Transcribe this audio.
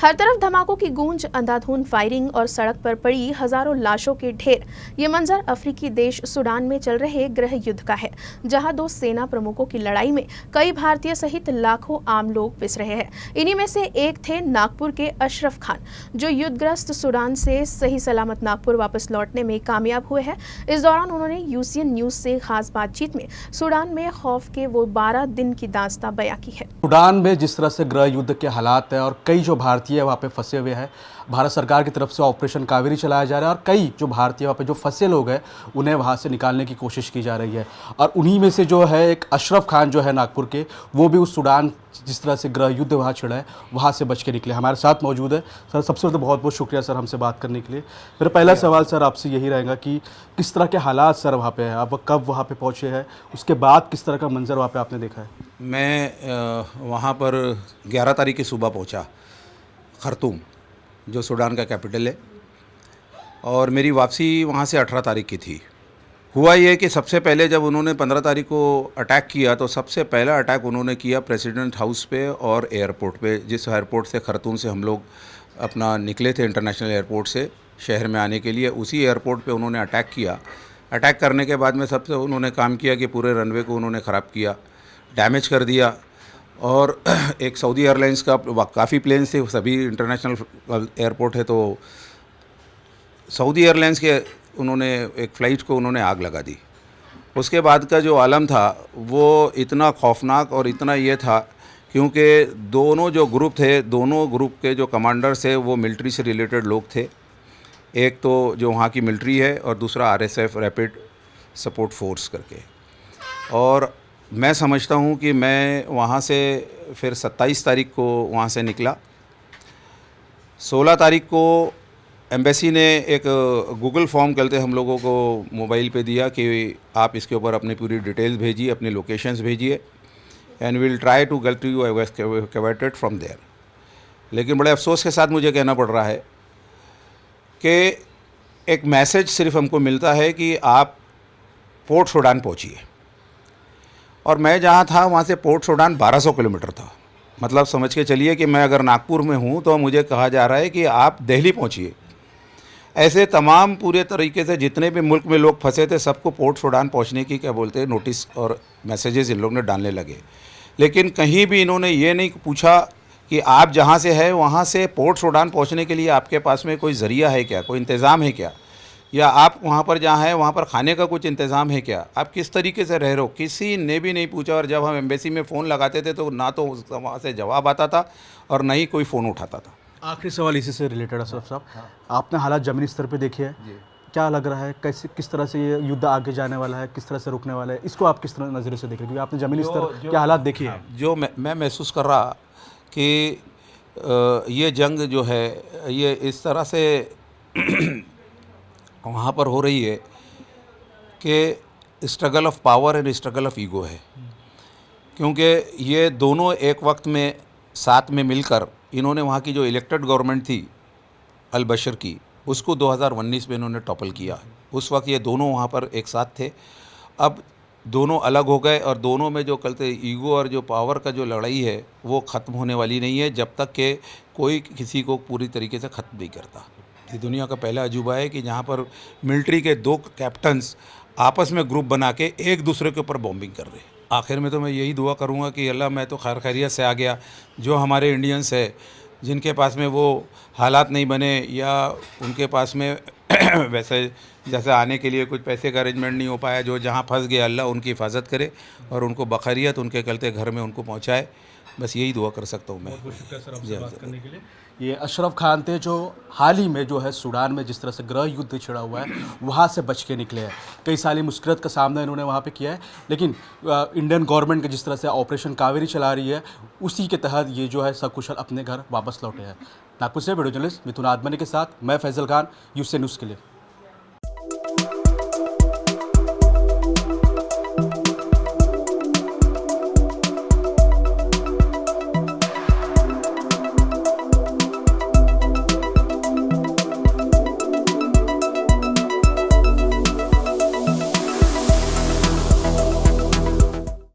हर तरफ धमाकों की गूंज, अंधाधुंध फायरिंग और सड़क पर पड़ी हजारों लाशों के ढेर। ये मंजर अफ्रीकी देश सूडान में चल रहे गृह युद्ध का है, जहां दो सेना प्रमुखों की लड़ाई में कई भारतीय सहित लाखों आम लोग पिस रहे हैं। इन्हीं में से एक थे नागपुर के अशरफ खान, जो युद्धग्रस्त सूडान से सही सलामत नागपुर वापस लौटने में कामयाब हुए हैं। इस दौरान उन्होंने यूसीएन न्यूज से खास बातचीत में सूडान में खौफ के वो 12 दिन की दास्तां बयां की है। सूडान में जिस तरह से गृह युद्ध के हालात है और कई जो भारतीय वहाँ पे फंसे हुए हैं, भारत सरकार की तरफ से ऑपरेशन कावेरी चलाया जा रहा है और कई जो भारतीय वहाँ पे जो फंसे लोग हैं उन्हें वहाँ से निकालने की कोशिश की जा रही है। और उन्हीं में से जो है एक अशरफ खान जो है नागपुर के, वो भी उस सूडान जिस तरह से गृह युद्ध वहाँ छिड़ा है वहाँ से बच के निकले। हमारे साथ मौजूद है सर। सबसे पहले तो बहुत बहुत शुक्रिया सर हमसे बात करने के लिए। मेरा पहला सवाल सर आपसे यही रहेगा कि किस तरह के हालात सर वहाँ पे है, आप कब वहाँ पे पहुँचे हैं, उसके बाद किस तरह का मंजर वहाँ पे आपने देखा है? मैं वहाँ पर 11 तारीख की सुबह पहुँचा, खर्तूम जो सूडान का कैपिटल है, और मेरी वापसी वहाँ से 18 तारीख की थी। हुआ ये कि सबसे पहले जब उन्होंने 15 तारीख को अटैक किया तो सबसे पहला अटैक उन्होंने किया प्रेसिडेंट हाउस पे और एयरपोर्ट पे। जिस एयरपोर्ट से खर्तूम से हम लोग अपना निकले थे इंटरनेशनल एयरपोर्ट से शहर में आने के लिए, उसी एयरपोर्ट पे उन्होंने अटैक किया। अटैक करने के बाद में सबसे उन्होंने काम किया कि पूरे रनवे को उन्होंने ख़राब किया, डैमेज कर दिया। और एक सऊदी एयरलाइंस का काफ़ी प्लेन्स थे, सभी इंटरनेशनल एयरपोर्ट है, तो सऊदी एयरलाइंस के उन्होंने एक फ़्लाइट को उन्होंने आग लगा दी। उसके बाद का जो आलम था वो इतना खौफनाक और इतना ये था क्योंकि दोनों जो ग्रुप थे, दोनों ग्रुप के जो कमांडर्स थे वो मिलिट्री से रिलेटेड लोग थे। एक तो जो वहाँ की मिलिट्री है और दूसरा आरएसएफ रैपिड सपोर्ट फोर्स करके। और मैं समझता हूँ कि मैं वहाँ से फिर 27 तारीख को वहाँ से निकला। 16 तारीख को एम्बेसी ने एक गूगल फॉर्म करते हम लोगों को मोबाइल पे दिया कि आप इसके ऊपर अपनी पूरी डिटेल्स भेजिए, अपनी लोकेशंस भेजिए, and will try to get you evacuated from there. लेकिन बड़े अफसोस के साथ मुझे कहना पड़ रहा है कि एक मैसेज सिर्फ हमको मिलता है कि आप पोर्ट सूडान पहुँचिए, और मैं जहाँ था वहाँ से पोर्ट सूडान 1200 किलोमीटर था। मतलब समझ के चलिए कि मैं अगर नागपुर में हूँ तो मुझे कहा जा रहा है कि आप दिल्ली पहुँचिए। ऐसे तमाम पूरे तरीके से जितने भी मुल्क में लोग फंसे थे सबको पोर्ट सूडान पहुँचने की क्या बोलते हैं नोटिस और मैसेजेस इन लोग ने डालने लगे। लेकिन कहीं भी इन्होंने ये नहीं पूछा कि आप जहाँ से है वहाँ से पोर्ट सूडान पहुँचने के लिए आपके पास में कोई ज़रिया है क्या, कोई इंतज़ाम है क्या, या आप वहाँ पर जहाँ हैं वहाँ पर खाने का कुछ इंतज़ाम है क्या, आप किस तरीके से रह रहे हो, किसी ने भी नहीं पूछा। और जब हम एम्बेसी में फ़ोन लगाते थे तो ना तो वहाँ से जवाब आता था और ना ही कोई फ़ोन उठाता था। आखिरी सवाल इसी से रिलेटेड अशरफ साहब, आपने हालात ज़मीनी स्तर पे देखे हैं, क्या लग रहा है कैसे किस तरह से ये युद्ध आगे जाने वाला है, किस तरह से रुकने वाला है, इसको आप किस तरह नज़रिए से देख रहे हैं, क्योंकि आपने ज़मीनी स्तर के हालात देखे हैं? जो मैं महसूस कर रहा कि ये जंग जो है ये इस तरह से वहाँ पर हो रही है कि struggle of power and struggle of ego है। क्योंकि ये दोनों एक वक्त में साथ में मिलकर इन्होंने वहाँ की जो इलेक्टेड गवर्नमेंट थी अल बशर की, उसको 2019 में इन्होंने टॉपल किया। उस वक्त ये दोनों वहाँ पर एक साथ थे। अब दोनों अलग हो गए और दोनों में जो कल ईगो और जो पावर का जो लड़ाई है वो ख़त्म होने वाली नहीं है जब तक कि कोई किसी को पूरी तरीके से ख़त्म नहीं करता। ये दुनिया का पहला अजूबा है कि जहाँ पर मिलिट्री के दो कैप्टन्स आपस में ग्रुप बना के एक दूसरे के ऊपर बॉम्बिंग कर रहे हैं। आखिर में तो मैं यही दुआ करूँगा कि अल्लाह, मैं तो खैर खैरियत से आ गया, जो हमारे इंडियंस है जिनके पास में वो हालात नहीं बने या उनके पास में वैसे जैसे आने के लिए कुछ पैसे का अरेंजमेंट नहीं हो पाया, जो जहाँ फंस गए अल्लाह उनकी हिफाजत करे और उनको बखैरियत उनके कलते घर में उनको पहुँचाए। बस यही दुआ कर सकता हूँ मैं। बहुत शुक्रिया सर आपसे बात करने के लिए। ये अशरफ खान थे जो हाल ही में जो है सूडान में जिस तरह से गृह युद्ध छिड़ा हुआ है वहाँ से बच के निकले हैं। कई सारी मुश्किलात का सामना इन्होंने वहाँ पे किया है, लेकिन इंडियन गवर्नमेंट के जिस तरह से ऑपरेशन कावेरी चला रही है उसी के तहत ये जो है सकुशल अपने घर वापस लौटे हैं। नागपुर से वीडियो जर्नलिस्ट मिथुन आदमनी के साथ मैं फैजल खान, यूसे न्यूज़ के लिए।